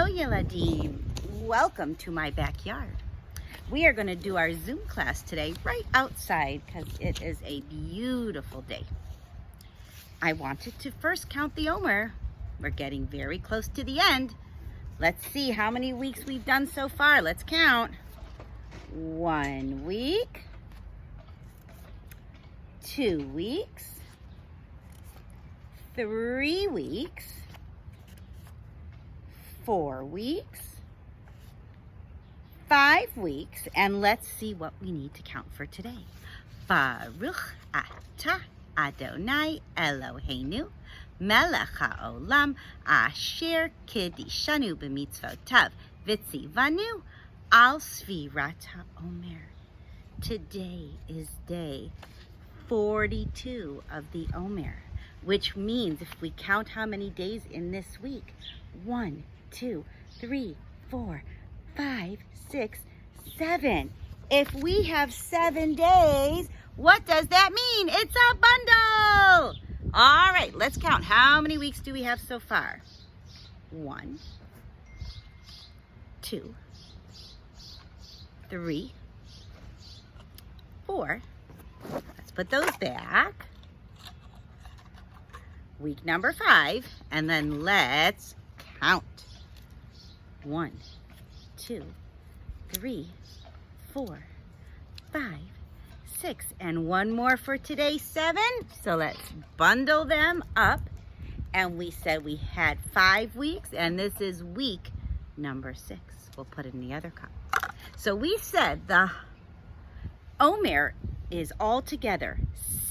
Hello, Yeladim. Welcome to my backyard. We are going to do our Zoom class today right outside because it is a beautiful day. I wanted to first count the Omer. We're getting very close to the end. Let's see how many weeks we've done so far. Let's count. 1 week, 2 weeks, 3 weeks, 4 weeks, 5 weeks, and let's see what we need to count for today. Baruch atah Adonai Eloheinu melech haolam asher kidishanu b'mitzvotav v'tzivanu al svirat haomer. Today is day 42 of the Omer, which means if we count how many days in this week, 1, 2, 3, 4, 5, 6, 7. If we have 7 days, what does that mean? It's a bundle. All right, let's count. How many weeks do we have so far? 1, 2, 3, 4. Let's put those back. Week number 5, and then let's count. 1, 2, 3, 4, 5, 6, and one more for today, 7. So let's bundle them up. And we said we had 5 weeks, and this is week number 6. We'll put it in the other cup. So we said the Omer is altogether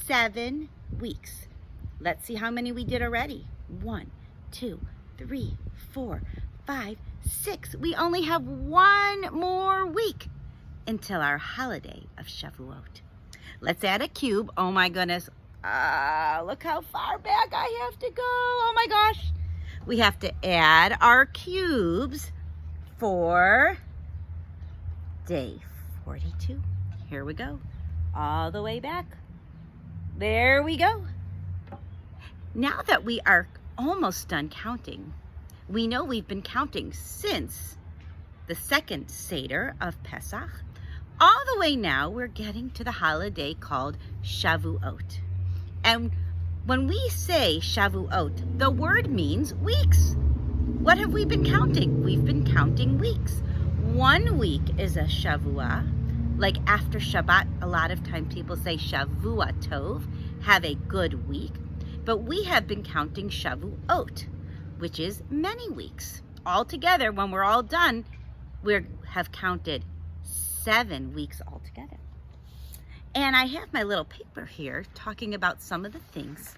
7 weeks. Let's see how many we did already. 1, 2, 3, 4, 5, 6. We only have 1 more week until our holiday of Shavuot. Let's add a cube. Oh my goodness. Look how far back I have to go. Oh my gosh. We have to add our cubes for day 42. Here we go. All the way back. There we go. Now that we are almost done counting, we know we've been counting since the second Seder of Pesach. All the way now, we're getting to the holiday called Shavuot. And when we say Shavuot, the word means weeks. What have we been counting? We've been counting weeks. 1 week is a Shavuah. Like after Shabbat, a lot of times people say Shavua Tov, have a good week. But we have been counting Shavuot, which is many weeks. Altogether, when we're all done, we have counted 7 weeks altogether. And I have my little paper here talking about some of the things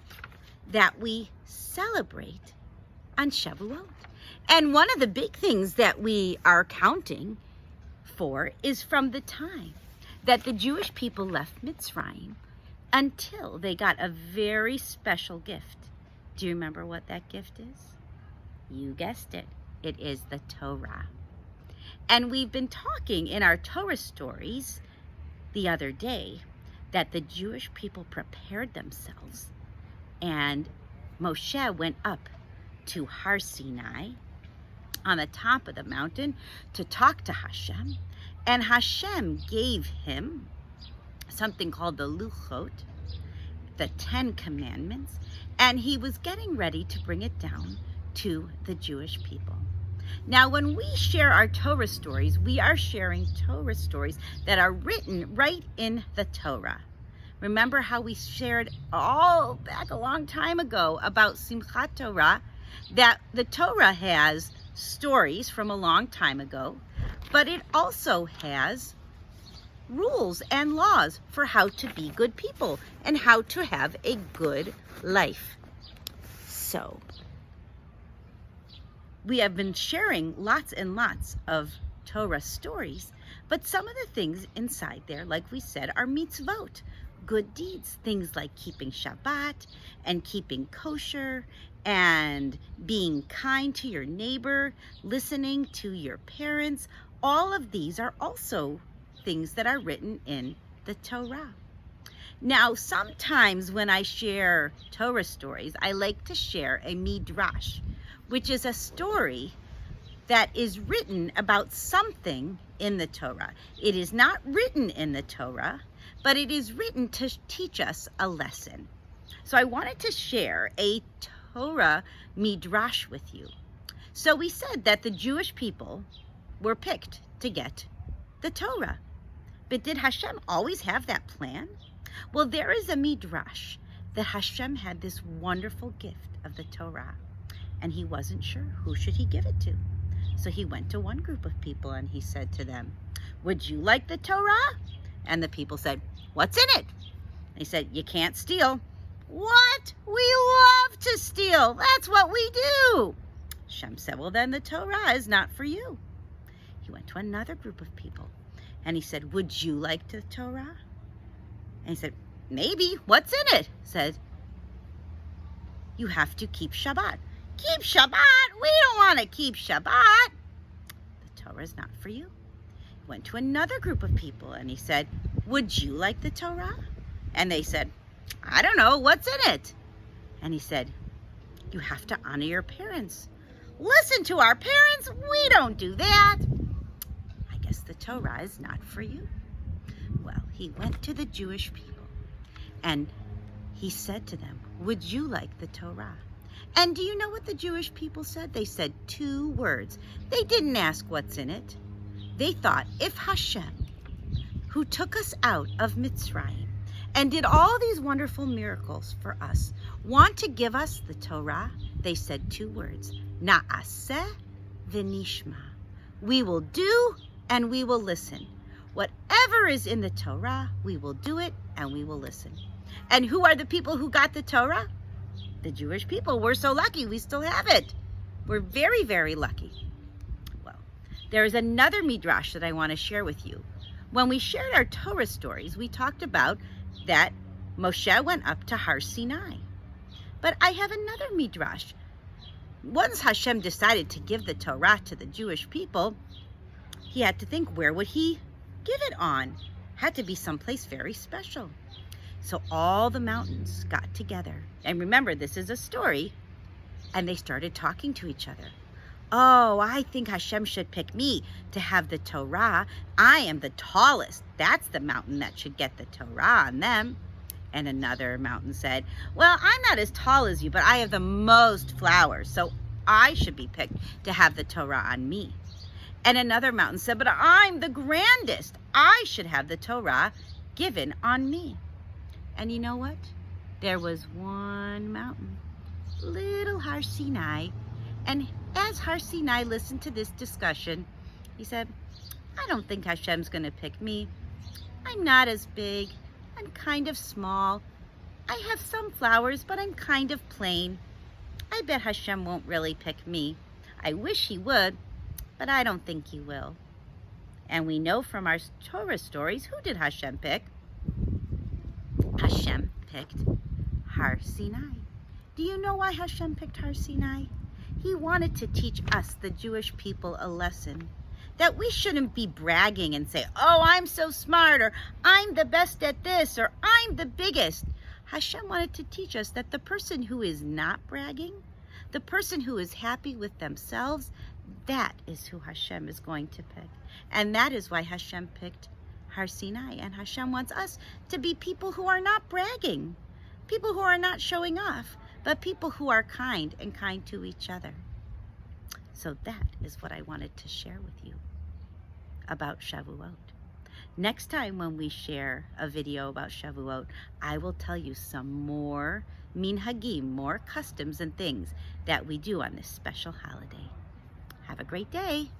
that we celebrate on Shavuot. And one of the big things that we are counting for is from the time that the Jewish people left Mitzrayim until they got a very special gift. Do you remember what that gift is? You guessed it. It is the Torah. And we've been talking in our Torah stories the other day that the Jewish people prepared themselves, and Moshe went up to Har Sinai on the top of the mountain to talk to Hashem, and Hashem gave him something called the Luchot, the 10 Commandments, and he was getting ready to bring it down to the Jewish people. Now, when we share our Torah stories, we are sharing Torah stories that are written right in the Torah. Remember how we shared all back a long time ago about Simchat Torah, that the Torah has stories from a long time ago, but it also has rules and laws for how to be good people and how to have a good life. So, we have been sharing lots and lots of Torah stories, but some of the things inside there, like we said, are mitzvot, good deeds, things like keeping Shabbat and keeping kosher and being kind to your neighbor, listening to your parents. All of these are also things that are written in the Torah. Now, sometimes when I share Torah stories, I like to share a midrash, which is a story that is written about something in the Torah. It is not written in the Torah, but it is written to teach us a lesson. So I wanted to share a Torah midrash with you. So we said that the Jewish people were picked to get the Torah. But did Hashem always have that plan? Well, there is a midrash that Hashem had this wonderful gift of the Torah, and he wasn't sure who should he give it to. So he went to one group of people and he said to them, "Would you like the Torah?" And the people said, "What's in it?" And he said, "You can't steal." "What? We love to steal. That's what we do." Hashem said, "Well, then the Torah is not for you." He went to another group of people and he said, "Would you like the Torah?" And he said, "Maybe. What's in it?" Said, "You have to keep Shabbat." "Keep Shabbat? We don't want to keep Shabbat." The Torah is not for you. He went to another group of people and he said, "Would you like the Torah?" And they said, "I don't know. What's in it?" And he said, "You have to honor your parents." "Listen to our parents? We don't do that." "I guess the Torah is not for you." Well, he went to the Jewish people and he said to them, "Would you like the Torah?" And do you know what the Jewish people said? They said 2 words. They didn't ask what's in it. They thought, if Hashem, who took us out of Mitzrayim and did all these wonderful miracles for us, want to give us the Torah, they said 2 words, Na'aseh v'nishma. We will do and we will listen. Whatever is in the Torah, we will do it and we will listen. And who are the people who got the Torah? The Jewish people. We're so lucky we still have it. We're very, very lucky. Well, there is another midrash that I want to share with you. When we shared our Torah stories, we talked about that Moshe went up to Har Sinai. But I have another midrash. Once Hashem decided to give the Torah to the Jewish people, he had to think, where would he give it on? Had to be someplace very special. So all the mountains got together. And remember, this is a story. And they started talking to each other. "Oh, I think Hashem should pick me to have the Torah. I am the tallest. That's the mountain that should get the Torah on them." And another mountain said, "Well, I'm not as tall as you, but I have the most flowers, so I should be picked to have the Torah on me." And another mountain said, "But I'm the grandest. I should have the Torah given on me." And you know what? There was one mountain, little Har Sinai. And as Har Sinai listened to this discussion, he said, "I don't think Hashem's going to pick me. I'm not as big. I'm kind of small. I have some flowers, but I'm kind of plain. I bet Hashem won't really pick me. I wish he would, but I don't think he will." And we know from our Torah stories, who did Hashem pick? Hashem picked Har Sinai. Do you know why Hashem picked Har Sinai? He wanted to teach us, the Jewish people, a lesson. That we shouldn't be bragging and say, "Oh, I'm so smart," or "I'm the best at this," or "I'm the biggest." Hashem wanted to teach us that the person who is not bragging, the person who is happy with themselves, that is who Hashem is going to pick. And that is why Hashem picked Har Sinai. And Hashem wants us to be people who are not bragging, people who are not showing off, but people who are kind and kind to each other. So that is what I wanted to share with you about Shavuot. Next time when we share a video about Shavuot, I will tell you some more minhagim, more customs and things that we do on this special holiday. Have a great day.